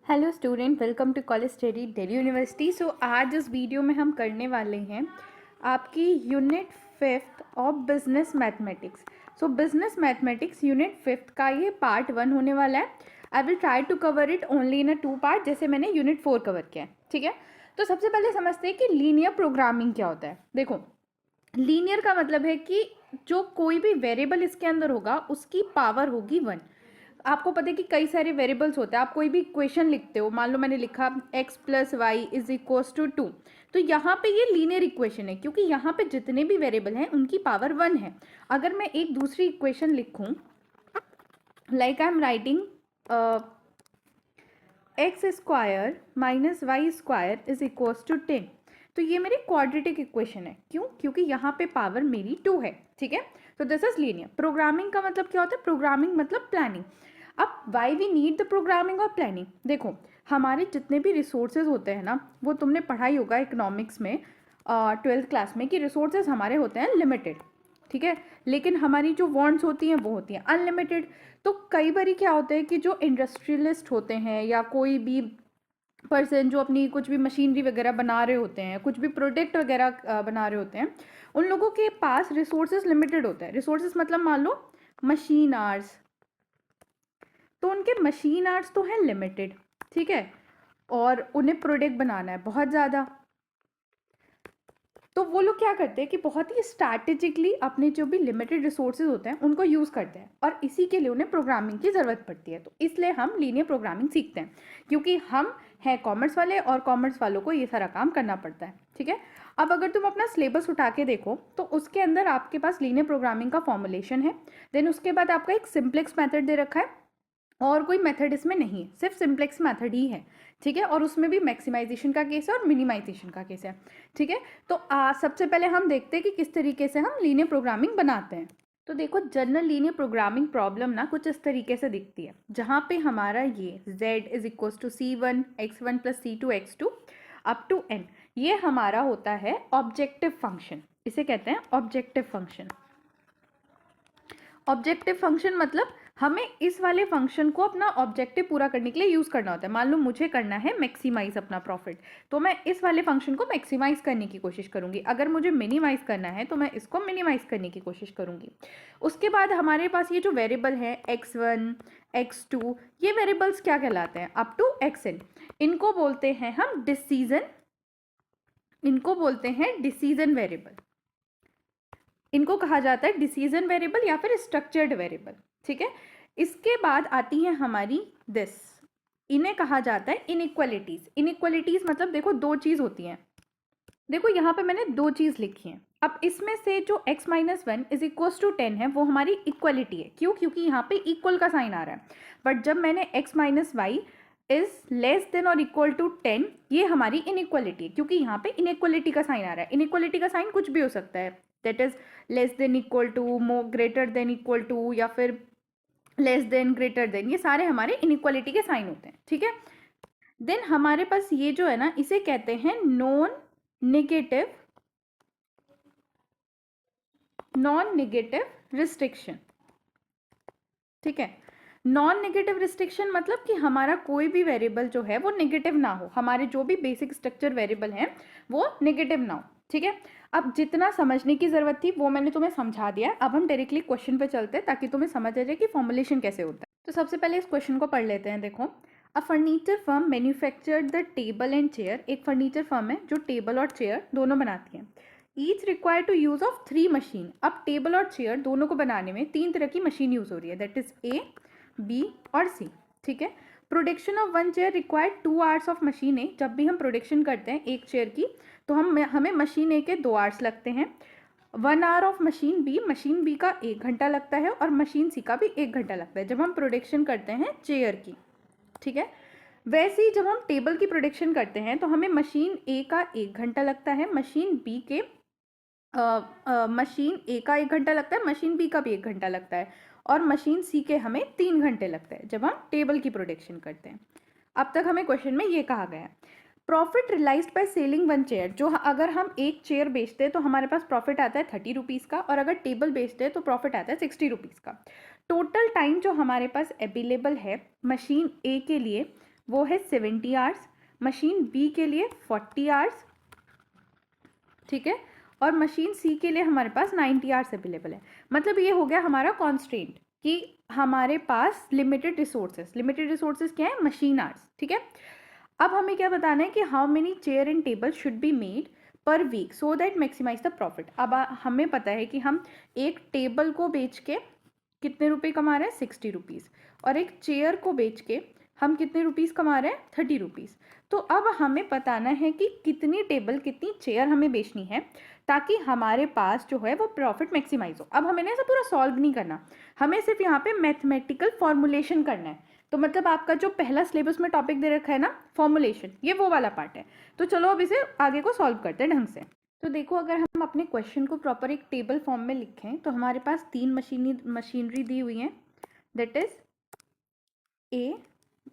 Hello student, welcome to college study Delhi university. So आज इस video में हम करने वाले हैं आपकी unit 5th of business mathematics. So business mathematics unit 5th का ये पार्ट 1 होने वाला है। I will try to cover it only in a 2 part, जैसे मैंने यूनिट 4 कवर किया है। ठीक है, तो सबसे पहले समझते हैं कि लीनियर प्रोग्रामिंग क्या होता है। देखो, लीनियर का मतलब है कि जो कोई भी वेरिएबल इसके अंदर होगा उसकी पावर होगी 1। आपको पता है कि कई सारे वेरिएबल्स होते हैं। आप कोई भी इक्वेशन लिखते हो, मान लो मैंने लिखा x + y = 2, तो यहाँ पे ये लीनियर इक्वेशन है क्योंकि यहाँ पे जितने भी वेरिएबल हैं उनकी पावर 1 है। अगर मैं एक दूसरी इक्वेशन लिखूँ, like I am writing x² - y² = 10, तो ये मेरी क्वाड्रेटिक इक्वेशन है। क्यों? क्योंकि यहाँ पे पावर मेरी 2 है। ठीक है, तो दिस इज लीनियर। प्रोग्रामिंग का मतलब क्या होता है? प्रोग्रामिंग मतलब प्लानिंग। अब why we need the programming और प्लानिंग, देखो हमारे जितने भी रिसोर्सेज होते हैं ना, वो तुमने पढ़ाई होगा इकोनॉमिक्स में 12th क्लास में, कि रिसोर्सेज हमारे होते हैं लिमिटेड। ठीक है, लेकिन हमारी जो वांट्स होती हैं वो होती हैं अनलिमिटेड। तो कई बार क्या होता है कि जो इंडस्ट्रियलिस्ट होते हैं या कोई भी पर्सन जो अपनी कुछ भी मशीनरी वगैरह बना रहे होते हैं, कुछ भी प्रोडक्ट वगैरह बना रहे होते हैं, उन लोगों के पास रिसोर्सेज लिमिटेड होता है। रिसोर्सेज मतलब मान लो मशीन आवर्स, तो उनके मशीन आवर्स तो हैं लिमिटेड। ठीक है, और उन्हें प्रोडक्ट बनाना है बहुत ज़्यादा, तो वो लोग क्या करते हैं कि बहुत ही स्ट्रैटेजिकली अपने जो भी लिमिटेड रिसोर्सेज होते हैं उनको यूज़ करते हैं, और इसी के लिए उन्हें प्रोग्रामिंग की ज़रूरत पड़ती है। तो इसलिए हम लीनियर प्रोग्रामिंग सीखते हैं, क्योंकि हम हैं कॉमर्स वाले और कॉमर्स वालों को ये सारा काम करना पड़ता है। ठीक है, अब अगर तुम अपना सिलेबस उठा के देखो तो उसके अंदर आपके पास लीनियर प्रोग्रामिंग का फॉर्मुलेशन है, देन उसके बाद आपका एक सिंप्लेक्स मेथड दे रखा है, और कोई मेथड इसमें नहीं है, सिर्फ सिंप्लेक्स मेथड ही है। ठीक है, और उसमें भी मैक्सिमाइजेशन का केस है और मिनिमाइजेशन का केस है। ठीक है, तो सबसे पहले हम देखते हैं कि किस तरीके से हम लीनियर प्रोग्रामिंग बनाते हैं। तो देखो, जनरल लीनियर प्रोग्रामिंग प्रॉब्लम ना कुछ इस तरीके से दिखती है, जहाँ पे हमारा ये z = c1 x1 + c2 x2 up to n, ये हमारा होता है ऑब्जेक्टिव फंक्शन। इसे कहते हैं ऑब्जेक्टिव फंक्शन। ऑब्जेक्टिव फंक्शन मतलब हमें इस वाले फंक्शन को अपना ऑब्जेक्टिव पूरा करने के लिए यूज़ करना होता है। मान लो मुझे करना है मैक्सिमाइज अपना प्रॉफिट, तो मैं इस वाले फंक्शन को मैक्सिमाइज करने की कोशिश करूंगी। अगर मुझे मिनिमाइज करना है तो मैं इसको मिनिमाइज करने की कोशिश करूंगी। उसके बाद हमारे पास ये जो वेरिएबल है x1 x2, ये वेरिएबल्स क्या कहलाते हैं? अप टू xn, इनको बोलते हैं हम डिसीजन, इनको बोलते हैं डिसीजन वेरिएबल। इनको कहा जाता है डिसीजन वेरिएबल या फिर स्ट्रक्चर्ड वेरिएबल। ठीक है, इसके बाद आती है हमारी दिस, इन्हें कहा जाता है इनइक्वालिटीज। इनइक्वालिटीज मतलब देखो दो चीज होती हैं। देखो यहाँ पे मैंने दो चीज लिखी हैं। अब इसमें से जो x - 1 = 10 है वो हमारी इक्वलिटी है। क्यों? क्योंकि यहाँ पे इक्वल का साइन आ रहा है। बट जब मैंने x - y > 10, ये हमारी इनइक्वालिटी है, क्योंकि यहाँ पे इनइक्वालिटी का साइन आ रहा है। इनइक्वालिटी का साइन कुछ भी हो सकता है, दैट इज <= मोर <= या फिर <> ये सारे हमारे इनइक्वालिटी के साइन होते हैं। ठीक है, देन हमारे पास ये जो है ना, इसे कहते हैं नॉन नेगेटिव रिस्ट्रिक्शन। ठीक है, नॉन नेगेटिव रिस्ट्रिक्शन मतलब कि हमारा कोई भी वेरिएबल जो है वो नेगेटिव ना हो, हमारे जो भी बेसिक स्ट्रक्चर वेरिएबल हैं वो नेगेटिव ना हो। ठीक है, अब जितना समझने की जरूरत थी वो मैंने तुम्हें समझा दिया है। अब हम डायरेक्टली क्वेश्चन पे चलते हैं ताकि तुम्हें समझ आ जाए कि फॉर्मुलेशन कैसे होता है। तो सबसे पहले इस क्वेश्चन को पढ़ लेते हैं। देखो, a furniture firm manufactured the table and chair. एक फर्नीचर फर्म है जो टेबल और चेयर दोनों बनाती है। Each require to use of 3 machine. अब टेबल और चेयर दोनों को बनाने में 3 तरह की मशीन यूज हो रही है, दैट इज ए, बी और सी। ठीक है, production of 1 chair required 2 hours of machine A. जब भी हम प्रोडक्शन करते हैं एक चेयर की तो हमें मशीन ए के 2 आवर्स लगते हैं। 1 आवर ऑफ मशीन बी का 1 घंटा लगता है, और मशीन सी का भी 1 घंटा लगता है जब हम प्रोडक्शन करते हैं चेयर की। ठीक है, वैसे ही जब हम टेबल की प्रोडक्शन करते हैं तो हमें मशीन ए का 1 घंटा लगता है, मशीन ए का 1 घंटा लगता है, मशीन बी का भी 1 घंटा लगता है, और मशीन सी के हमें 3 घंटे लगते हैं जब हम टेबल की प्रोडक्शन करते हैं। अब तक हमें क्वेश्चन में ये कहा गया है, profit realised by selling 1 chair. जो अगर हम एक चेयर बेचते हैं तो हमारे पास प्रॉफिट आता है 30 रुपीज़ का, और अगर टेबल बेचते हैं तो प्रॉफिट आता है 60 रुपीज़ का। टोटल टाइम जो हमारे पास अवेलेबल है मशीन ए के लिए वो है 70 आवर्स, मशीन बी के लिए 40 आवर्स, ठीक है, और मशीन सी के लिए हमारे पास 90 आवर्स अवेलेबल है। मतलब ये हो गया हमारा कॉन्स्ट्रेंट कि हमारे पास लिमिटेड रिसोर्सेज क्या है, मशीन आवर्स, ठीक है। अब हमें क्या बताना है कि how many chair and table should be made per week so that maximise the profit. अब हमें पता है कि हम एक टेबल को बेच के कितने रुपए कमा रहे हैं, 60 रुपीज़, और एक चेयर को बेच के हम कितने रुपीज़ कमा रहे हैं, 30 रुपीज़। तो अब हमें बताना है कि कितनी टेबल कितनी चेयर हमें बेचनी है ताकि हमारे पास जो है वो प्रॉफिट मैक्सिमाइज हो। अब हमें ना इसे पूरा सॉल्व नहीं करना, हमें सिर्फ यहाँ पे मैथमेटिकल फॉर्मुलेशन करना है। तो मतलब आपका जो पहला सिलेबस में टॉपिक दे रखा है ना फॉर्मुलेशन, ये वो वाला पार्ट है। तो चलो अब इसे आगे को सॉल्व करते हैं ढंग से। तो देखो अगर हम अपने क्वेश्चन को प्रॉपर एक टेबल फॉर्म में लिखें तो हमारे पास 3 मशीनरी दी हुई हैं, दैट इज ए,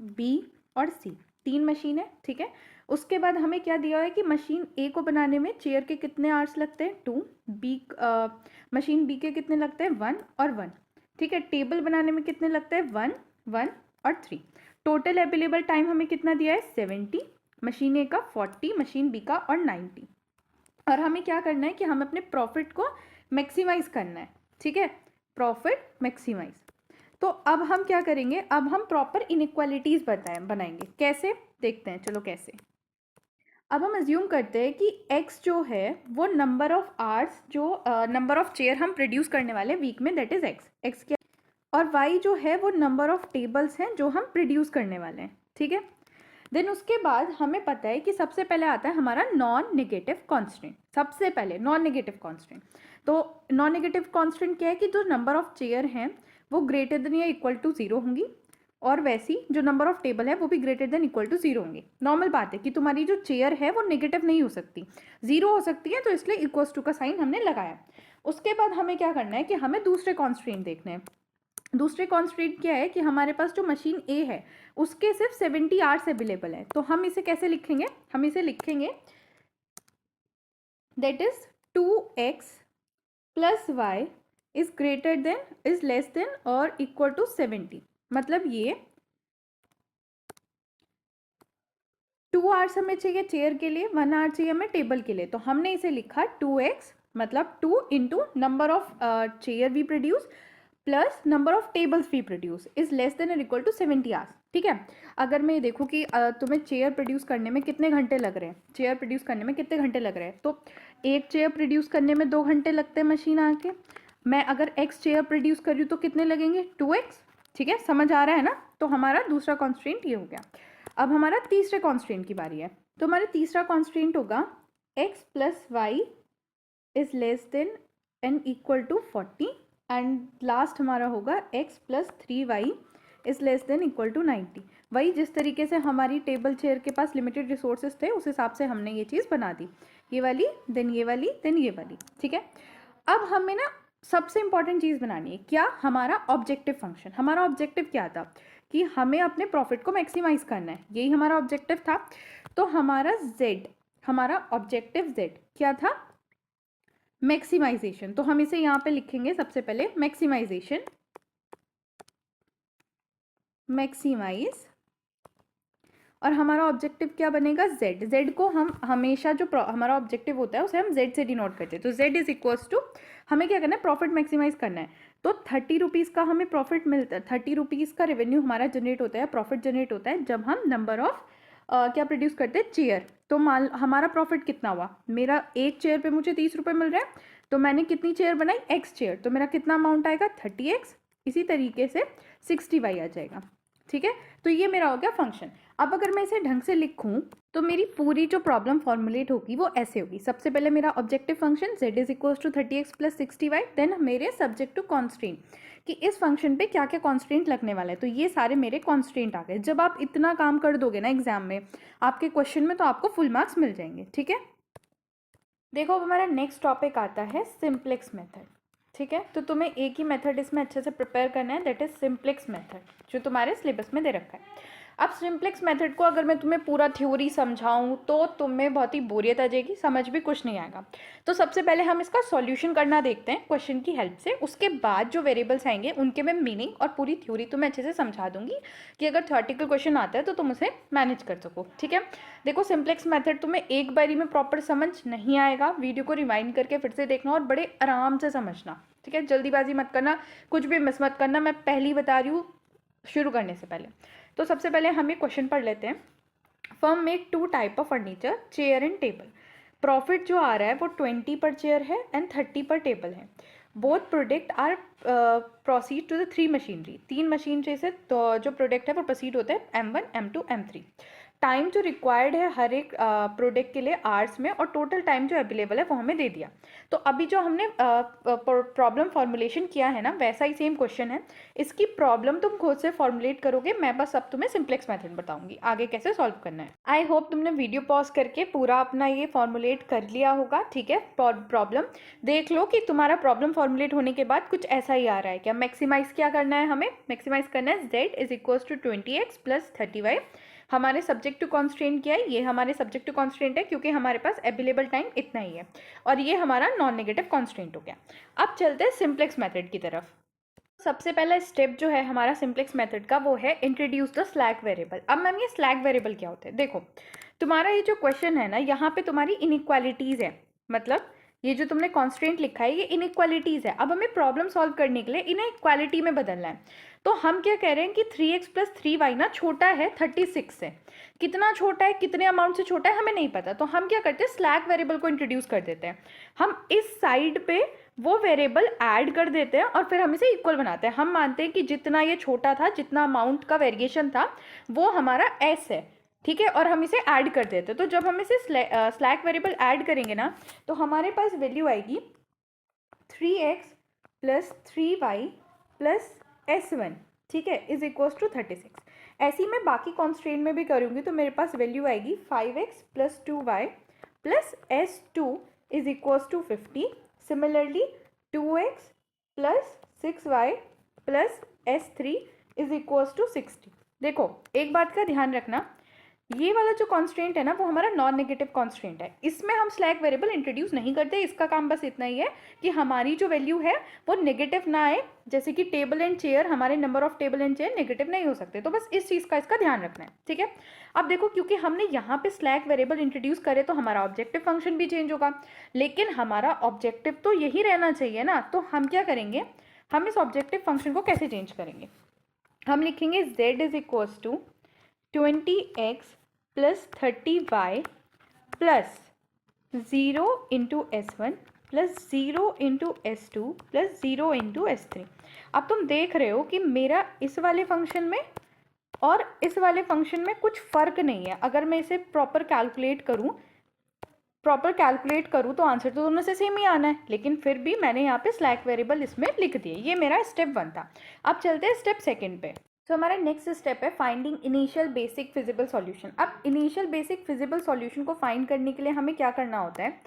बी और सी, 3 मशीन है, ठीक है। उसके बाद हमें क्या दिया है कि मशीन ए को बनाने में चेयर के कितने आवर्स लगते हैं, 2, बी मशीन बी के कितने लगते हैं, 1 और 1, ठीक है। टेबल बनाने में कितने लगते हैं, 1, 1 और 3। टोटल अवेलेबल टाइम हमें कितना दिया है, 70, मशीन ए का 40, मशीन बी का और 90। और हमें क्या करना है कि हम अपने प्रॉफिट को मैक्सिमाइज करना है, ठीक है, प्रॉफिट मैक्सिमाइज। तो अब हम क्या करेंगे, अब हम प्रॉपर इनइक्वालिटीज बनाएंगे। कैसे, देखते हैं, चलो कैसे। अब हम अज्यूम करते हैं कि x जो है वो नंबर ऑफ आवर्स, जो नंबर ऑफ चेयर हम प्रोड्यूस करने वाले हैं वीक में, दैट इज x क्या, और y जो है वो नंबर ऑफ टेबल्स हैं जो हम प्रोड्यूस करने वाले हैं, ठीक है। देन उसके बाद हमें पता है कि सबसे पहले आता है हमारा नॉन नेगेटिव कांस्टेंट। सबसे पहले नॉन नेगेटिव कांस्टेंट, तो नॉन नेगेटिव कांस्टेंट क्या है कि जो नंबर ऑफ चेयर हैं वो ग्रेटर देन या इक्वल टू 0 होंगी, और वैसी जो नंबर ऑफ टेबल है वो भी ग्रेटर देन इक्वल टू 0 होंगे। नॉर्मल बात है कि तुम्हारी जो चेयर है वो नेगेटिव नहीं हो सकती, 0 हो सकती है, तो इसलिए इक्वल्स टू का साइन हमने लगाया। उसके बाद हमें क्या करना है कि हमें दूसरे कॉन्स्ट्रेंट देखने हैं। दूसरे कॉन्स्ट्रेंट क्या है कि हमारे पास जो मशीन ए है उसके सिर्फ 70 आवर्स अवेलेबल है। तो हम इसे कैसे लिखेंगे, हम इसे लिखेंगे that is 2x plus y is greater than, is less than और इक्वल टू 70। मतलब ये 2 आवर्स हमें चाहिए चेयर के लिए, 1 आवर चाहिए हमें टेबल के लिए। तो हमने इसे लिखा 2x मतलब 2 into number of chair we produce plus number of tables we produce is less than और इक्वल टू 70 आवर्स, ठीक है। अगर मैं देखूँ कि तुम्हें चेयर प्रोड्यूस करने में कितने घंटे लग रहे हैं, चेयर प्रोड्यूस करने में कितने घंटे लग रहे हैं, तो एक चेयर प्रोड्यूस करने में 2 घंटे लगते हैं मशीन आके। मैं अगर x चेयर प्रोड्यूस कर रही हूँ तो कितने लगेंगे, 2x, ठीक है, समझ आ रहा है ना। तो हमारा दूसरा कॉन्स्ट्रेंट ये हो गया। अब हमारा तीसरे कॉन्स्ट्रेंट की बारी है। तो हमारा तीसरा कॉन्स्ट्रेंट होगा x plus y is less than and equal to 40, and last हमारा होगा x plus 3y is less than equal to 90। वही जिस तरीके से हमारी टेबल चेयर के पास लिमिटेड रिसोर्सेज थे उस हिसाब से हमने ये चीज़ बना दी, ये वाली देन ये वाली देन ये वाली, ठीक है। अब हमें ना सबसे इंपॉर्टेंट चीज़ बनानी है, क्या, हमारा ऑब्जेक्टिव फंक्शन। हमारा ऑब्जेक्टिव क्या था कि हमें अपने प्रॉफिट को मैक्सिमाइज करना है, यही हमारा ऑब्जेक्टिव था। तो हमारा z, हमारा ऑब्जेक्टिव z क्या था, मैक्सिमाइजेशन। तो हम इसे यहाँ पे लिखेंगे सबसे पहले मैक्सिमाइजेशन, मैक्सिमाइज, और हमारा ऑब्जेक्टिव क्या बनेगा, z। z को हम हमेशा जो हमारा ऑब्जेक्टिव होता है उसे हम z से डिनोट करते हैं। तो z इज इक्वल्स टू, हमें क्या करना है, प्रॉफिट मैक्सिमाइज करना है। तो 30 रुपीज़ का हमें प्रॉफिट मिलता है, 30 रुपीज़ का रेवेन्यू हमारा जनरेट होता है, प्रॉफिट जनरेट होता है जब हम नंबर ऑफ क्या प्रोड्यूस करते हैं, चेयर। तो मान हमारा प्रॉफिट कितना हुआ, मेरा एक चेयर पे मुझे 30 रुपये मिल रहा है, तो मैंने कितनी चेयर बनाई, x चेयर, तो मेरा कितना अमाउंट आएगा, 30x। इसी तरीके से 60y आ जाएगा, ठीक है। तो ये मेरा हो गया फंक्शन। अब अगर मैं इसे ढंग से लिखूं तो मेरी पूरी जो प्रॉब्लम फॉर्मुलेट होगी वो ऐसे होगी। सबसे पहले मेरा objective function z is equal to 30x plus 60y, then मेरे सब्जेक्ट टू कॉन्स्ट्रेंट कि इस फंक्शन पे क्या क्या कॉन्स्ट्रेंट लगने वाला है। तो ये सारे मेरे कॉन्स्ट्रेंट आ गए। जब आप इतना काम कर दोगे ना एग्जाम में, आपके क्वेश्चन में, तो आपको फुल मार्क्स मिल जाएंगे, ठीक है। देखो अब हमारा नेक्स्ट टॉपिक आता है सिंप्लेक्स मेथड, ठीक है, तो तुम्हें एक ही मेथड इसमें अच्छे से प्रिपेयर करना है, दैट इज सिंप्लेक्स मेथड, जो तुम्हारे सिलेबस में दे रखा है। अब सिंप्लेक्स मेथड को अगर मैं तुम्हें पूरा थ्योरी समझाऊं तो तुम्हें बहुत ही बोरियत आ जाएगी, समझ भी कुछ नहीं आएगा। तो सबसे पहले हम इसका सॉल्यूशन करना देखते हैं क्वेश्चन की हेल्प से, उसके बाद जो वेरिएबल्स आएंगे उनके मैं मीनिंग और पूरी थ्योरी तुम्हें अच्छे से समझा दूंगी कि अगर थ्योरेटिकल क्वेश्चन आता है तो तुम उसे मैनेज कर सको। ठीक है, देखो सिंप्लेक्स मेथड तुम्हें एक बारी में प्रॉपर समझ नहीं आएगा, वीडियो को रिवाइंड करके फिर से देखना और बड़े आराम से समझना। ठीक है, जल्दीबाजी मत करना, कुछ भी मिस मत करना, मैं पहली बता रही हूँ शुरू करने से पहले। तो सबसे पहले हम ये क्वेश्चन पढ़ लेते हैं। Firm make 2 type of furniture, chair and table. Profit जो आ रहा है वो 20 पर चेयर है एंड 30 पर टेबल है। Both product are proceed to the 3 machinery. 3 machinery से तो जो प्रोडक्ट है वो प्रोसीड होता है M1, M2, M3। टाइम जो रिक्वायर्ड है हर एक प्रोडक्ट के लिए आवर्स में, और टोटल टाइम जो अवेलेबल है वो हमें दे दिया। तो अभी जो हमने प्रॉब्लम फॉर्मुलेशन किया है ना, वैसा ही सेम क्वेश्चन है। इसकी प्रॉब्लम तुम खुद से फॉर्मुलेट करोगे, मैं बस अब तुम्हें सिंप्लेक्स मेथड बताऊंगी आगे कैसे सॉल्व करना है। आई होप तुमने वीडियो पॉज करके पूरा अपना ये फॉर्मुलेट कर लिया होगा। ठीक है, प्रॉब्लम देख लो कि तुम्हारा प्रॉब्लम फॉर्मुलेट होने के बाद कुछ ऐसा ही आ रहा है क्या। मैक्सिमाइज क्या करना है, हमें मैक्सिमाइज करना है z is equal to 20x plus 30y। हमारे सब्जेक्ट टू कॉन्स्टेंट क्या है, ये हमारे सब्जेक्ट टू कॉन्स्टेंट है क्योंकि हमारे पास अवेलेबल टाइम इतना ही है, और ये हमारा नॉन नेगेटिव कॉन्स्टेंट हो गया। अब चलते हैं सिंप्लेक्स मेथड की तरफ। सबसे पहला स्टेप जो है हमारा सिंप्लेक्स मेथड का वो है इंट्रोड्यूस द स्लैक वेरिएबल। अब मैम ये स्लैक वेरिएबल क्या होता है, देखो तुम्हारा ये जो क्वेश्चन है ना, यहाँ पे तुम्हारी इनइक्वालिटीज है, मतलब ये जो तुमने कॉन्स्टेंट लिखा है ये इनइक्वालिटीज है। अब हमें प्रॉब्लम सॉल्व करने के लिए इनइक्वालिटी में बदलना है। तो हम क्या कह रहे हैं कि 3x प्लस 3y ना छोटा है 36 से। कितना छोटा है, कितने अमाउंट से छोटा है हमें नहीं पता, तो हम क्या करते हैं स्लैक वेरिएबल को इंट्रोड्यूस कर देते हैं। हम इस साइड पे वो वेरिएबल ऐड कर देते हैं और फिर हम इसे इक्वल बनाते हैं। हम मानते हैं कि जितना ये छोटा था, जितना अमाउंट का वेरिएशन था वो हमारा s है। ठीक है, और हम इसे ऐड कर देते हैं। तो जब हम इसे स्लैक वेरिएबल ऐड करेंगे ना, तो हमारे पास वैल्यू आएगी 3x plus 3y plus s1, ठीक है, इज इक्वल्स टू 36। ऐसे ही मैं बाकी कॉन्स्टेंट में भी करूँगी, तो मेरे पास वैल्यू आएगी 5x plus 2y plus s2 is equals to 50। Similarly 2x plus 6y plus s3 is equals to 60। देखो एक बात का ध्यान रखना, ये वाला जो कॉन्स्टेंट है ना वो हमारा नॉन नेगेटिव कॉन्स्टेंट है, इसमें हम स्लैक वेरिएबल इंट्रोड्यूस नहीं करते। इसका काम बस इतना ही है कि हमारी जो वैल्यू है वो नेगेटिव ना आए, जैसे कि टेबल एंड चेयर, हमारे number of table and chair negative नहीं हो सकते। तो बस इस चीज़ का इसका ध्यान रखना है। ठीक है, अब देखो क्योंकि हमने यहाँ पे स्लैक वेरिएबल इंट्रोड्यूस करे तो हमारा ऑब्जेक्टिव फंक्शन भी चेंज होगा, लेकिन हमारा ऑब्जेक्टिव तो यही रहना चाहिए ना। तो हम क्या करेंगे, हम इस ऑब्जेक्टिव फंक्शन को कैसे चेंज करेंगे, हम लिखेंगे z is equals to 20x plus 30y plus 0 into S1 plus 0 into S2 plus 0 into S3। अब तुम देख रहे हो कि मेरा इस वाले फंक्शन में और इस वाले फंक्शन में कुछ फ़र्क नहीं है। अगर मैं इसे प्रॉपर कैलकुलेट करूँ तो आंसर तो दोनों से सेम ही आना है, लेकिन फिर भी मैंने यहाँ पे स्लैक वेरिएबल इसमें लिख दिए। ये मेरा स्टेप 1 था। अब चलते हैं स्टेप 2 पे। तो हमारा नेक्स्ट स्टेप है finding initial basic feasible solution. अब इनिशियल बेसिक फिजिबल सॉल्यूशन को फाइंड करने के लिए हमें क्या करना होता है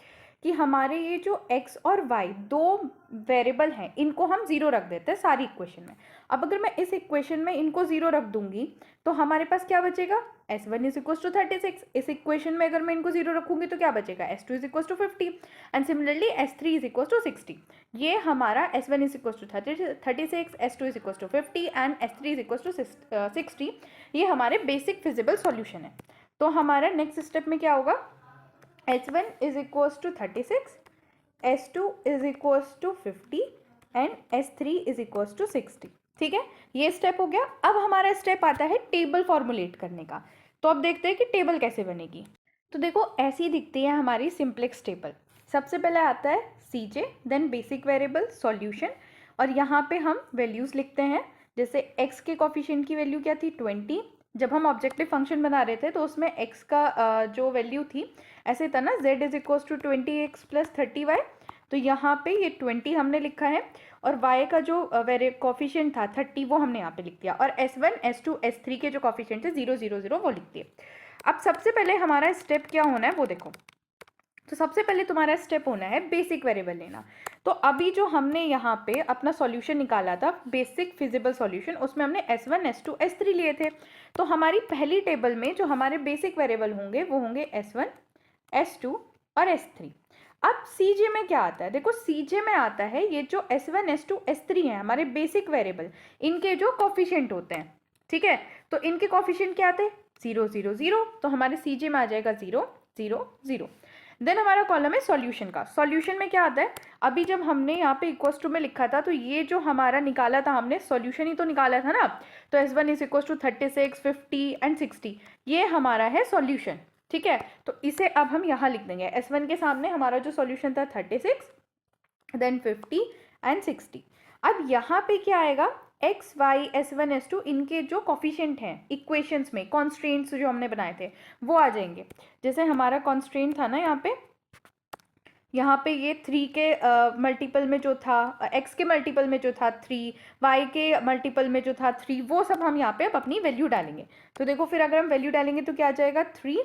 कि हमारे ये जो x और y दो वेरिएबल हैं, इनको हम 0 रख देते हैं सारी इक्वेशन में। अब अगर मैं इस इक्वेशन में इनको 0 रख दूंगी तो हमारे पास क्या बचेगा, s1 इज इक्वल टू 36। इस इक्वेशन में अगर मैं इनको 0 रखूंगी तो क्या बचेगा, s2 is equal to 50 and similarly s3 is equal to 60। ये हमारा s1 is equal to 36, s2 is equal to 50 and s3 is equal to 60। ये हमारे बेसिक फिजिबल सॉल्यूशन है। तो हमारा नेक्स्ट स्टेप में क्या होगा, h1 is equals to 36, s2 is equals to 50 and s3 is equals to 60। ठीक है, ये स्टेप हो गया। अब हमारा स्टेप आता है टेबल फॉर्मुलेट करने का। तो अब देखते हैं कि टेबल कैसे बनेगी। तो देखो ऐसी दिखती है हमारी सिंप्लेक्स टेबल। सबसे पहले आता है cj, then basic variable solution, और यहाँ पे हम वैल्यूज़ लिखते हैं। जैसे x के कोफिशिएंट की वैल्यू क्या थी, 20। जब हम ऑब्जेक्टिव फंक्शन बना रहे थे तो उसमें x का जो वैल्यू थी ऐसे था ना, z is equals to 20x plus 30y। तो यहाँ पे ये 20 हमने लिखा है, और y का जो कोफिशिएंट था 30 वो हमने यहाँ पे लिख दिया, और s1, s2, s3 के जो कोफिशिएंट थे 0, 0, 0 वो लिख दिए। अब सबसे पहले हमारा स्टेप क्या होना है वो देखो। तो सबसे पहले तुम्हारा स्टेप होना है बेसिक वेरिएबल लेना। तो अभी जो हमने यहाँ पे अपना सॉल्यूशन निकाला था बेसिक फिजिबल सॉल्यूशन, उसमें हमने S1 S2 S3 लिए थे। तो हमारी पहली टेबल में जो हमारे बेसिक वेरिएबल होंगे वो होंगे S1 S2 और S3। अब CJ में क्या आता है, देखो CJ में आता है ये जो S1 S2 S3 है हमारे बेसिक वेरिएबल, इनके जो कोफिशिएंट होते हैं, ठीक है। तो इनके कोफिशिएंट क्या आते हैं 0 0 0, तो हमारे CJ में आ जाएगा 0 0 0। देन हमारा कॉलम है सॉल्यूशन का। सॉल्यूशन में क्या आता है, अभी जब हमने यहाँ पे इक्वल्स टू में लिखा था तो ये जो हमारा निकाला था हमने सॉल्यूशन ही तो निकाला था ना। तो S1 is equals to 36 50 and 60, ये हमारा है सॉल्यूशन, ठीक है। तो इसे अब हम यहाँ लिख देंगे। S1 के सामने हमारा जो सॉल्यूशन था 36, देन 50 एंड 60। अब यहाँ पे क्या आएगा, एक्स वाई S1 S2 इनके जो कोफिशिएंट हैं इक्वेशंस में, कॉन्स्ट्रेंट्स जो हमने बनाए थे वो आ जाएंगे। जैसे हमारा कॉन्स्ट्रेंट था ना यहाँ पे ये 3 के मल्टीपल में जो था, x के मल्टीपल में जो था 3, y के मल्टीपल में जो था 3, वो सब हम यहाँ पे अब अपनी वैल्यू डालेंगे। तो देखो फिर अगर हम वैल्यू डालेंगे तो क्या आ जाएगा 3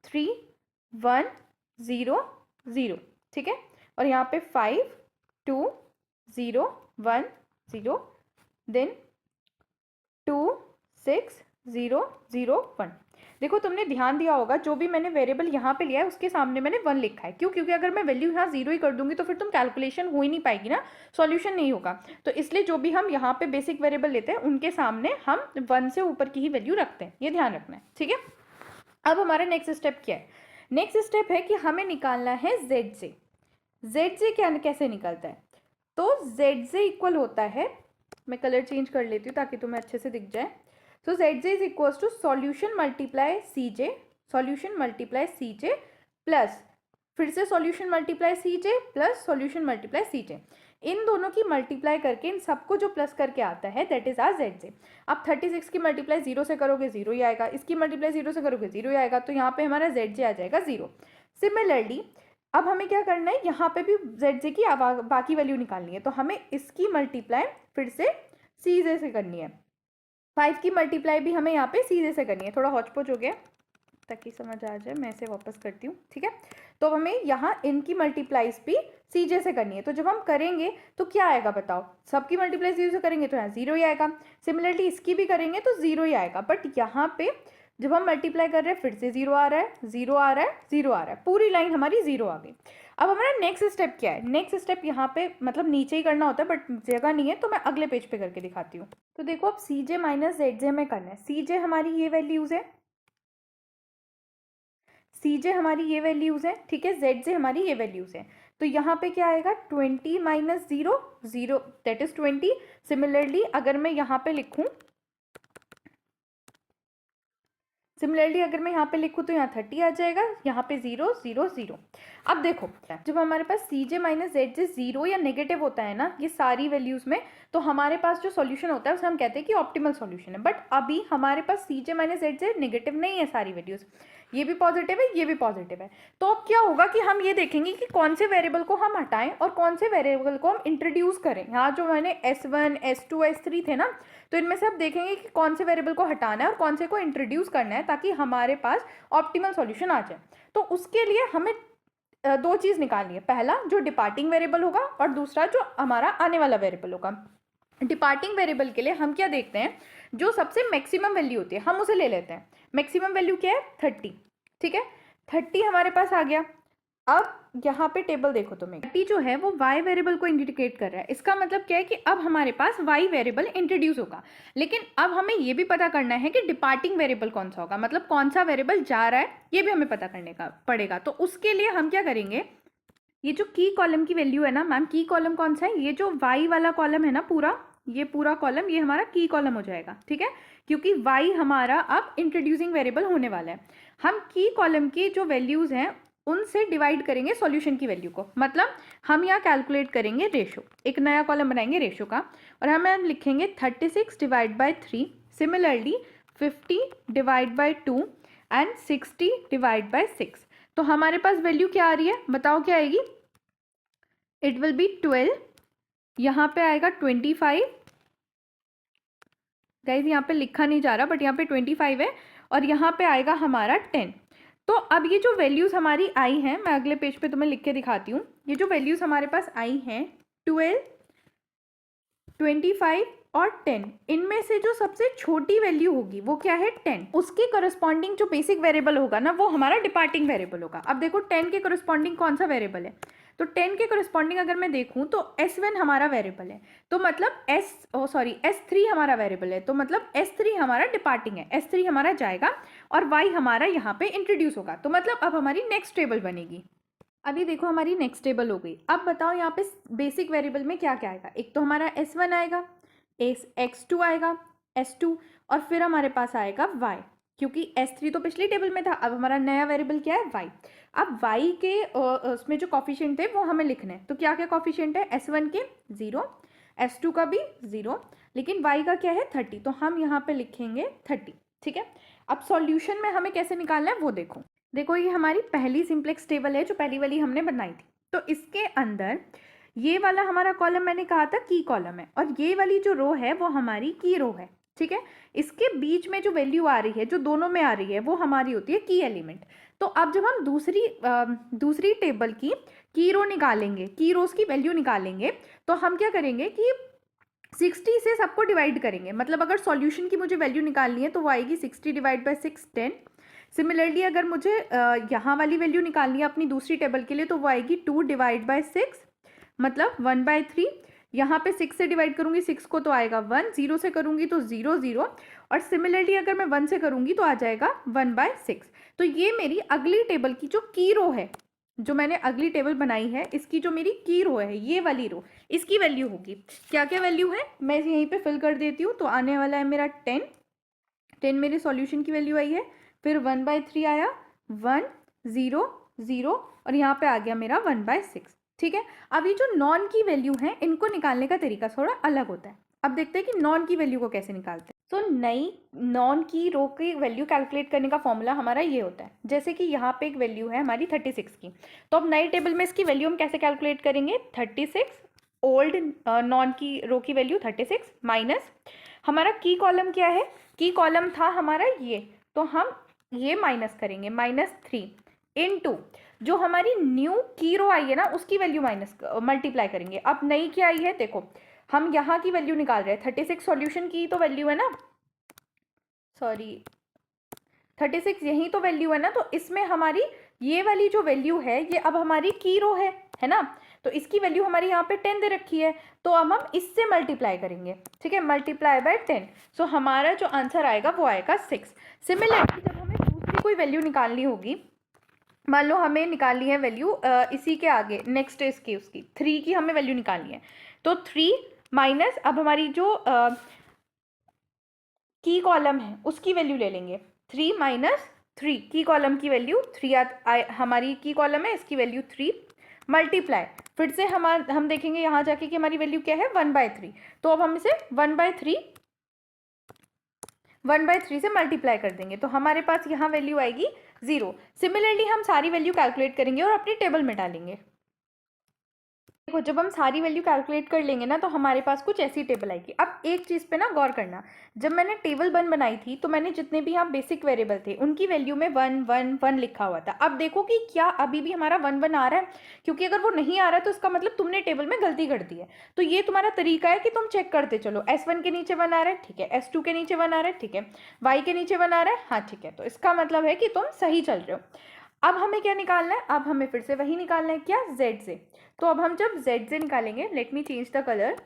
3 1 0 0, ठीक है। और यहाँ पे 5 2 0 1 0, देन 2 6 0 0 1। देखो तुमने ध्यान दिया होगा जो भी मैंने वेरिएबल यहाँ पे लिया है उसके सामने मैंने 1 लिखा है। क्यों, क्योंकि अगर मैं वैल्यू यहाँ 0 ही कर दूंगी तो फिर तुम कैलकुलेशन हो ही नहीं पाएगी ना, सॉल्यूशन नहीं होगा। तो इसलिए जो भी हम यहाँ पे बेसिक वेरिएबल लेते हैं उनके सामने हम 1 से ऊपर की ही वैल्यू रखते हैं, ये ध्यान रखना है, ठीक है। अब हमारा नेक्स्ट स्टेप क्या है, नेक्स्ट स्टेप है कि हमें निकालना है ZJ। ZJ क्या कैसे निकलता है, तो ZJ इक्वल होता है, मैं कलर चेंज कर लेती हूँ ताकि तुम्हें अच्छे से दिख जाए। So ZJ is equal to solution multiply CJ, solution multiply CJ plus फिर से solution multiply CJ plus solution multiply CJ, इन दोनों की मल्टीप्लाई करके इन सबको जो प्लस करके आता है दैट इज आर ZJ। अब 36 की मल्टीप्लाई 0 से करोगे 0 ही आएगा, इसकी मल्टीप्लाई 0 से करोगे 0 ही आएगा, तो यहाँ पे हमारा ZJ आ जाएगा 0। सिमिलरली अब हमें क्या करना है, यहाँ पे भी ZJ की बाकी वैल्यू निकालनी है। तो हमें इसकी मल्टीप्लाई फिर से CJ से करनी है, 5 की मल्टीप्लाई भी हमें यहाँ पे CJ से करनी है। थोड़ा हौच-पौच हो गया ताकि समझ आ जाए, मैं इसे वापस करती हूँ, ठीक है। तो हमें यहाँ इनकी मल्टीप्लाइज भी CJ से करनी है। तो जब हम करेंगे तो क्या आएगा बताओ, सबकी मल्टीप्लाई 0 से करेंगे तो यहाँ 0 ही आएगा, सिमिलरली इसकी भी करेंगे तो 0 ही आएगा। बट यहाँ पे जब हम मल्टीप्लाई कर रहे हैं फिर से 0 आ रहा है 0 आ रहा है 0 आ रहा है, पूरी लाइन हमारी 0 आ गई। अब हमारा नेक्स्ट स्टेप क्या है, नेक्स्ट स्टेप यहाँ पे मतलब नीचे ही करना होता है बट जगह नहीं है तो मैं अगले पेज पे करके दिखाती हूँ। तो देखो अब CJ माइनस ZJ में करना है। CJ हमारी ये वैल्यूज है, CJ हमारी ये वैल्यूज है, ठीक है, ZJ हमारी ये वैल्यूज है। तो यहाँ पे क्या आएगा 20 माइनस 0 0 दैट इज 20। सिमिलरली अगर मैं यहाँ पे लिखूँ, सिमिलरली अगर मैं यहाँ पे लिखूँ तो यहाँ 30 आ जाएगा, यहाँ पे 0 0 0। अब देखो जब हमारे पास CJ माइनस ZJ 0 या नेगेटिव होता है ना ये सारी वैल्यूज में, तो हमारे पास जो सॉल्यूशन होता है उसे हम कहते हैं कि ऑप्टिमल सॉल्यूशन है। बट अभी हमारे पास CJ माइनस ZJ नेगेटिव नहीं है, सारी वैल्यूज, ये भी पॉजिटिव है ये भी पॉजिटिव है। तो अब क्या होगा कि हम ये देखेंगे कि कौन से वेरिएबल को हम हटाएं और कौन से वेरिएबल को हम इंट्रोड्यूस करें। यहाँ जो मैंने S1 S2 S3 थे ना, तो इनमें से आप देखेंगे कि कौन से वेरिएबल को हटाना है और कौन से को इंट्रोड्यूस करना है ताकि हमारे पास ऑप्टिमल सॉल्यूशन आ जाए। तो उसके लिए हमें दो चीज़ निकालनी है, पहला जो डिपार्टिंग वेरिएबल होगा और दूसरा जो हमारा आने वाला वेरिएबल होगा। डिपार्टिंग वेरिएबल के लिए हम क्या देखते हैं, जो सबसे मैक्सिमम वैल्यू होती है हम उसे ले लेते हैं। मैक्सिमम वैल्यू क्या है 30, ठीक है, 30 हमारे पास आ गया। अब यहाँ पे टेबल देखो तुम्हें, 30 जो है वो y वेरिएबल को इंडिकेट कर रहा है। इसका मतलब क्या है कि अब हमारे पास y वेरिएबल इंट्रोड्यूस होगा, लेकिन अब हमें ये भी पता करना है कि डिपार्टिंग वेरिएबल कौन सा होगा, मतलब कौन सा वेरिएबल जा रहा है ये भी हमें पता करने का पड़ेगा। तो उसके लिए हम क्या करेंगे, ये जो की कॉलम की वैल्यू है ना मैम, की कॉलम कौन सा है, ये जो y वाला कॉलम है ना पूरा, ये पूरा कॉलम ये हमारा की कॉलम हो जाएगा, ठीक है, क्योंकि y हमारा अब इंट्रोड्यूसिंग वेरिएबल होने वाला है। हम की कॉलम की जो वैल्यूज हैं उनसे डिवाइड करेंगे सॉल्यूशन की वैल्यू को, मतलब हम यहाँ कैलकुलेट करेंगे रेशो, एक नया कॉलम बनाएंगे रेशो का, और हम लिखेंगे 36 divide by 3, similarly 50 divide by 2 and 60 divide by 6। तो हमारे पास वैल्यू क्या आ रही है बताओ, क्या आएगी, इट विल बी 12, यहाँ पे आएगा 25, गाइज यहाँ पे लिखा नहीं जा रहा बट यहाँ पे 25 है, और यहाँ पे आएगा हमारा 10। तो अब ये जो वैल्यूज़ हमारी आई हैं, मैं अगले पेज पे तुम्हें लिख के दिखाती हूँ। ये जो वैल्यूज़ हमारे पास आई हैं 12, 25 और 10, इनमें से जो सबसे छोटी वैल्यू होगी वो क्या है 10, उसके करस्पॉन्डिंग जो बेसिक वेरिएबल होगा ना वो हमारा डिपार्टिंग वेरिएबल होगा। अब देखो 10 के करस्पॉन्डिंग कौन सा वेरिएबल है, तो 10 के करस्पॉन्डिंग अगर मैं देखूं तो S1 हमारा वेरिएबल है, तो मतलब S3 हमारा वेरिएबल है, तो मतलब S3 हमारा डिपार्टिंग है, S3 हमारा जाएगा और Y हमारा यहाँ पे इंट्रोड्यूस होगा। तो मतलब अब हमारी नेक्स्ट टेबल बनेगी। अभी देखो हमारी नेक्स्ट टेबल हो गई। अब बताओ यहाँ पे बेसिक वेरिएबल में क्या क्या आएगा। एक तो हमारा S1 आएगा, X2 आएगा, S2, और फिर हमारे पास आएगा Y, क्योंकि S3 तो पिछली टेबल में था। अब हमारा नया वेरिएबल क्या है Y। अब Y के उसमें जो कॉफिशिएंट थे वो हमें लिखने हैं। तो क्या क्या कॉफिशिएंट है, S1 के 0, S2 का भी 0, लेकिन Y का क्या है 30, तो हम यहाँ पे लिखेंगे 30। ठीक है, अब सॉल्यूशन में हमें कैसे निकालना है वो देखो। देखो ये हमारी पहली सिंप्लेक्स टेबल है जो पहली वाली हमने बनाई थी। तो इसके अंदर ये वाला हमारा कॉलम मैंने कहा था की कॉलम है, और ये वाली जो रो है वो हमारी की रो है। ठीक है, इसके बीच में जो वैल्यू आ रही है, जो दोनों में आ रही है, वो हमारी होती है की एलिमेंट। तो अब जब हम दूसरी टेबल की रो निकालेंगे, की रोज की वैल्यू निकालेंगे, तो हम क्या करेंगे कि 60 से सबको डिवाइड करेंगे। मतलब अगर सॉल्यूशन की मुझे वैल्यू निकालनी है तो वो आएगी 60 डिवाइड बाई 6, 10। सिमिलरली अगर मुझे यहाँ वाली वैल्यू निकालनी है अपनी दूसरी टेबल के लिए, तो वो आएगी 2 डिवाइड बाई 6, मतलब 1/3। यहाँ पे 6 से डिवाइड करूँगी 6 को तो आएगा 1, 0 से करूँगी तो 0, 0, और सिमिलरली अगर मैं 1 से करूँगी तो आ जाएगा 1/6। तो ये मेरी अगली टेबल की जो की रो है, जो मैंने अगली टेबल बनाई है, इसकी जो मेरी की रो है, ये वाली रो, इसकी वैल्यू होगी। क्या क्या वैल्यू है मैं यहीं पे फिल कर देती हूँ। तो आने वाला है मेरा 10 मेरे सॉल्यूशन की वैल्यू आई है, फिर 1/3 आया, 1, 0, 0, और यहाँ पे आ गया मेरा 1/6। ठीक है, अब ये जो नॉन की वैल्यू है इनको निकालने का तरीका थोड़ा अलग होता है। अब देखते हैं कि नॉन की वैल्यू को कैसे निकालते हैं। तो नई नॉन की रो की वैल्यू कैलकुलेट करने का फॉर्मूला हमारा ये होता है। जैसे कि यहाँ पे एक वैल्यू है हमारी 36 की, तो अब नई टेबल में इसकी वैल्यू हम कैसे कैलकुलेट करेंगे, 36 ओल्ड नॉन की रो की वैल्यू 36 माइनस हमारा की कॉलम क्या है, की कॉलम था हमारा ये, तो हम ये माइनस करेंगे -3 इनटू जो हमारी न्यू की रो आई है ना उसकी वैल्यू मल्टीप्लाई करेंगे। अब नई क्या आई है, देखो हम यहाँ की वैल्यू निकाल रहे हैं, 36 सॉल्यूशन की तो वैल्यू है ना, सॉरी 36 यही तो वैल्यू है ना, तो इसमें हमारी ये वाली जो वैल्यू है ये अब हमारी की रो है ना, तो इसकी वैल्यू हमारी यहाँ पे 10 दे रखी है, तो अब हम इससे मल्टीप्लाई करेंगे। ठीक है, मल्टीप्लाई बाय 10, सो हमारा जो आंसर आएगा वो आएगा 6। सिमिलरली जब हमें दूसरी कोई वैल्यू निकालनी होगी, मान लो हमें निकालनी है वैल्यू इसी के आगे नेक्स्ट इसकी उसकी 3 की हमें वैल्यू निकालनी है, तो 3 माइनस अब हमारी जो की कॉलम है उसकी वैल्यू ले लेंगे, 3 माइनस 3, की कॉलम की वैल्यू 3 हमारी की कॉलम है इसकी वैल्यू 3, मल्टीप्लाई फिर से हम देखेंगे यहाँ जाके कि हमारी वैल्यू क्या है 1/3, तो अब हम इसे 1/3 से मल्टीप्लाई कर देंगे, तो हमारे पास यहाँ वैल्यू आएगी 0। सिमिलरली हम सारी वैल्यू कैलकुलेट करेंगे और अपनी टेबल में डालेंगे। देखो जब हम सारी वैल्यू कैलकुलेट कर लेंगे ना तो हमारे पास कुछ ऐसी टेबल आएगी। अब एक चीज़ पे ना गौर करना, जब मैंने टेबल 1 बनाई थी तो मैंने जितने भी यहाँ बेसिक वेरिएबल थे उनकी वैल्यू में 1 1 1 लिखा हुआ था। अब देखो कि क्या अभी भी हमारा 1 1 आ रहा है, क्योंकि अगर वो नहीं आ रहा है तो इसका मतलब तुमने टेबल में गलती कर दी है। तो ये तुम्हारा तरीका है कि तुम चेक करते चलो, S1 के नीचे 1 आ रहा है, ठीक है, S2 के नीचे 1 आ रहा है, ठीक है, Y के नीचे 1 आ रहा है, हाँ ठीक है, तो इसका मतलब है कि तुम सही चल रहे हो। अब हमें क्या निकालना है, अब हमें फिर से वही निकालना है, क्या, Z से। तो अब हम जब Z से निकालेंगे, let me change the colour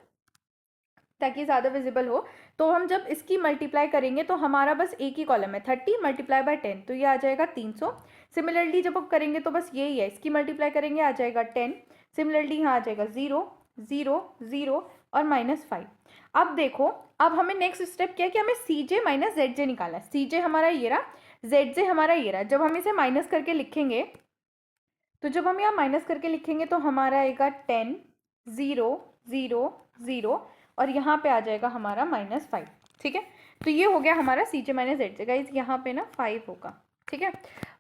ताकि ज़्यादा विजिबल हो, तो हम जब इसकी मल्टीप्लाई करेंगे तो हमारा बस एक ही कॉलम है, 30 मल्टीप्लाई बाय 10, तो ये आ जाएगा 300। सिमिलरली जब हम करेंगे तो बस यही है, इसकी मल्टीप्लाई करेंगे आ जाएगा 10, सिमिलरली यहाँ आ जाएगा 0 0 0 और -5। अब देखो अब हमें नेक्स्ट स्टेप क्या है कि हमें CJ माइनस ZJ निकालना है। CJ हमारा ये रहा, ZJ हमारा ये रहा। जब हम इसे माइनस करके लिखेंगे, तो जब हम यहाँ माइनस करके लिखेंगे तो हमारा आएगा 10 0 0 0 और यहाँ पे आ जाएगा हमारा -5। ठीक है, तो ये हो गया हमारा CJ माइनस ZJ। गाइस यहाँ पे ना 5 होगा, ठीक है।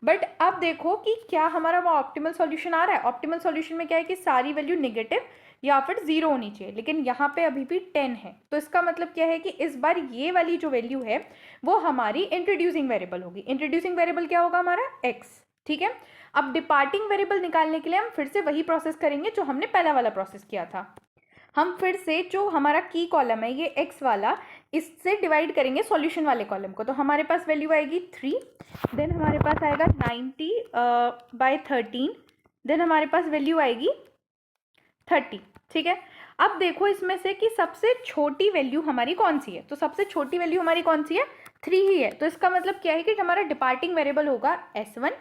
बट अब देखो कि क्या हमारा वो ऑप्टिमल सॉल्यूशन आ रहा है। ऑप्टिमल सॉल्यूशन में क्या है कि सारी वैल्यू नेगेटिव या फिर 0 होनी चाहिए, लेकिन यहाँ पे अभी भी 10 है, तो इसका मतलब क्या है कि इस बार ये वाली जो वैल्यू है वो हमारी इंट्रोड्यूसिंग वेरिएबल होगी। इंट्रोड्यूसिंग वेरिएबल क्या होगा हमारा, x। ठीक है। अब डिपार्टिंग वेरिएबल निकालने के लिए हम फिर से वही प्रोसेस करेंगे जो हमने पहला वाला प्रोसेस किया था। हम फिर से जो हमारा की कॉलम है ये x वाला, इससे डिवाइड करेंगे सॉल्यूशन वाले कॉलम को। तो हमारे पास वैल्यू आएगी 3, देन हमारे पास आएगा 90/13, देन हमारे पास वैल्यू आएगी 30। ठीक है। अब देखो इसमें से कि सबसे छोटी वैल्यू हमारी कौन सी है। तो सबसे छोटी वैल्यू हमारी कौन सी है, 3 ही है। तो इसका मतलब क्या है कि हमारा डिपार्टिंग वेरिएबल होगा s1,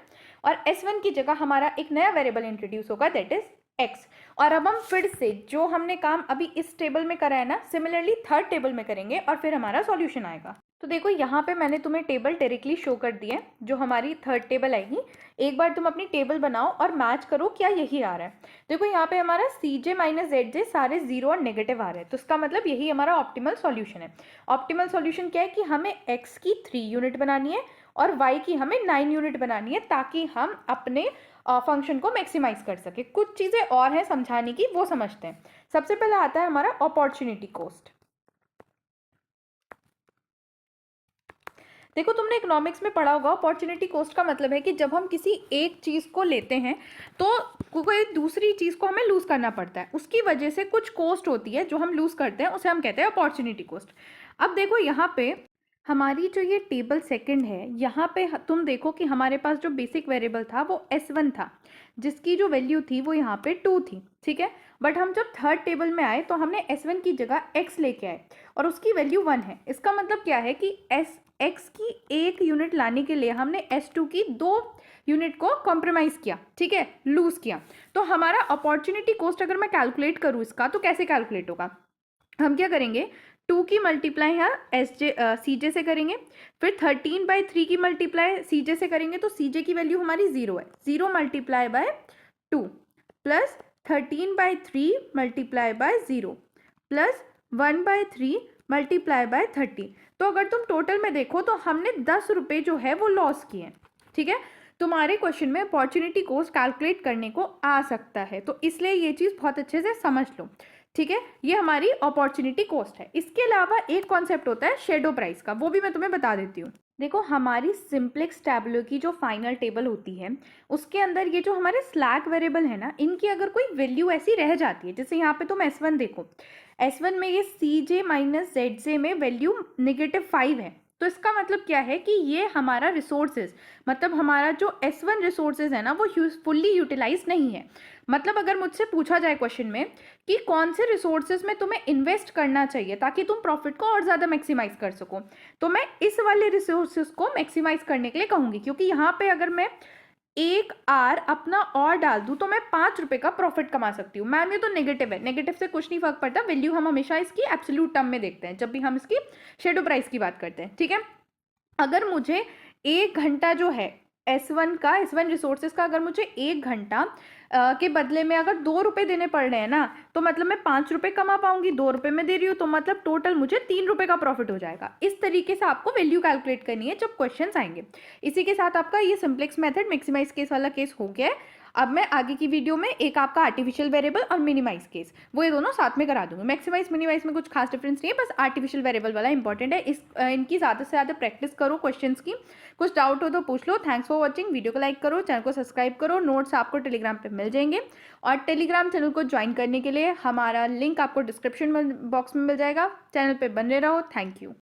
और s1 की जगह हमारा एक नया वेरिएबल इंट्रोड्यूस होगा, दैट इज x। और अब हम फिर से जो हमने काम अभी इस टेबल में करा है ना, सिमिलरली थर्ड टेबल में करेंगे और फिर हमारा सॉल्यूशन आएगा। तो देखो यहाँ पे मैंने तुम्हें टेबल डायरेक्टली शो कर दी है, जो हमारी थर्ड टेबल आएगी। एक बार तुम अपनी टेबल बनाओ और मैच करो क्या यही आ रहा है। देखो यहाँ पे हमारा Cj माइनस Zj सारे जीरो और नेगेटिव आ रहे हैं, तो इसका मतलब यही हमारा ऑप्टिमल सॉल्यूशन है। ऑप्टिमल सॉल्यूशन क्या है कि हमें x की 3 यूनिट बनानी है और y की हमें 9 यूनिट बनानी है, ताकि हम अपने फंक्शन को मैक्सिमाइज कर सके। कुछ चीज़ें और हैं समझाने की, वो समझते हैं। सबसे पहले आता है हमारा अपॉर्चुनिटी कॉस्ट। देखो तुमने इकोनॉमिक्स में पढ़ा होगा, अपॉर्चुनिटी कॉस्ट का मतलब है कि जब हम किसी एक चीज़ को लेते हैं तो कोई दूसरी चीज़ को हमें लूज़ करना पड़ता है, उसकी वजह से कुछ कॉस्ट होती है जो हम लूज़ करते हैं, उसे हम कहते हैं अपॉर्चुनिटी कॉस्ट। अब देखो यहाँ पे हमारी जो ये टेबल सेकंड है, यहाँ पे तुम देखो कि हमारे पास जो बेसिक वेरिएबल था वो s1 था, जिसकी जो वैल्यू थी वो यहाँ पे 2 थी। ठीक है। बट हम जब थर्ड टेबल में आए तो हमने s1 की जगह x लेके आए और उसकी वैल्यू 1 है। इसका मतलब क्या है कि x की 1 यूनिट लाने के लिए हमने s2 की 2 यूनिट को कॉम्प्रोमाइज़ किया, ठीक है, लूज़ किया। तो हमारा अपॉर्चुनिटी कॉस्ट अगर मैं कैलकुलेट करूँ इसका, तो कैसे कैलकुलेट होगा, हम क्या करेंगे, 2 की मल्टीप्लाई यहाँ Cj से करेंगे, फिर 13/3 की मल्टीप्लाई Cj से करेंगे, तो Cj की वैल्यू हमारी 0 है। 0 multiply by 2 plus 13/3 multiply by 0 plus 1/3 multiply by 30। तो अगर तुम टोटल में देखो तो हमने 10 रुपये जो है वो लॉस किए हैं। ठीक है। तुम्हारे क्वेश्चन में अपॉर्चुनिटी कॉस्ट कैलकुलेट करने को आ सकता है, तो इसलिए ये चीज़ बहुत अच्छे से समझ लो। ठीक है। ये हमारी अपॉर्चुनिटी कॉस्ट है। इसके अलावा एक कॉन्सेप्ट होता है शेडो प्राइस का, वो भी मैं तुम्हें बता देती हूँ। देखो हमारी सिंप्लेक्स टैबलो की जो फाइनल टेबल होती है, उसके अंदर ये जो हमारे स्लैक वेरिएबल है ना, इनकी अगर कोई वैल्यू ऐसी रह जाती है, जैसे यहाँ पे तुम s1 देखो, s1 में ये Cj माइनस Zj में वैल्यू -5 है, तो इसका मतलब क्या है कि ये हमारा रिसोर्सेज, मतलब हमारा जो s1 रिसोर्सेज है ना, वो फुल्ली यूटिलाइज नहीं है। मतलब अगर मुझसे पूछा जाए क्वेश्चन में कि कौन से रिसोर्सेज में तुम्हें इन्वेस्ट करना चाहिए ताकि तुम प्रॉफिट को और ज़्यादा मैक्सिमाइज कर सको, तो मैं इस वाले रिसोर्सेज को मैक्सिमाइज करने के लिए कहूँगी, क्योंकि यहाँ पे अगर मैं 1 R अपना और डाल दूँ तो मैं 5 रुपये का प्रॉफिट कमा सकती हूँ। मैम ये तो नेगेटिव है, नेगेटिव से कुछ नहीं फर्क पड़ता, वैल्यू हम हमेशा इसकी एब्सोल्यूट टर्म में देखते हैं जब भी हम इसकी शेडो प्राइस की बात करते हैं। ठीक है। अगर मुझे 1 घंटा जो है S1 रिसोर्सेज का, अगर मुझे 1 घंटा के बदले में अगर 2 रुपये देने पड़ रहे हैं ना, तो मतलब मैं 5 रुपये कमा पाऊंगी, 2 रुपये में दे रही हूँ, तो मतलब टोटल मुझे 3 रुपये का प्रॉफिट हो जाएगा। इस तरीके से आपको वैल्यू कैलकुलेट करनी है जब क्वेश्चंस आएंगे। इसी के साथ आपका ये सिंप्लेक्स मेथड मैक्सिमाइज केस वाला केस हो गया है। अब मैं आगे की वीडियो में एक आपका आर्टिफिशियल वेरिएबल और मिनिमाइज केस, वो ये दोनों साथ में करा दूंगी। मैक्सिमाइज मिनिमाइज में कुछ खास डिफरेंस नहीं है, बस आर्टिफिशियल वेरिएबल वाला इंपॉर्टेंट है। इनकी ज़्यादा से ज़्यादा प्रैक्टिस करो क्वेश्चंस की। कुछ डाउट हो तो पूछ लो। Thanks for watching. वीडियो को लाइक करो, चैनल को सब्सक्राइब करो। नोट्स आपको टेलीग्राम पे मिल जाएंगे, और टेलीग्राम चैनल को ज्वाइन करने के लिए हमारा लिंक आपको डिस्क्रिप्शन बॉक्स में मिल जाएगा। चैनल पे बने रहो। Thank you.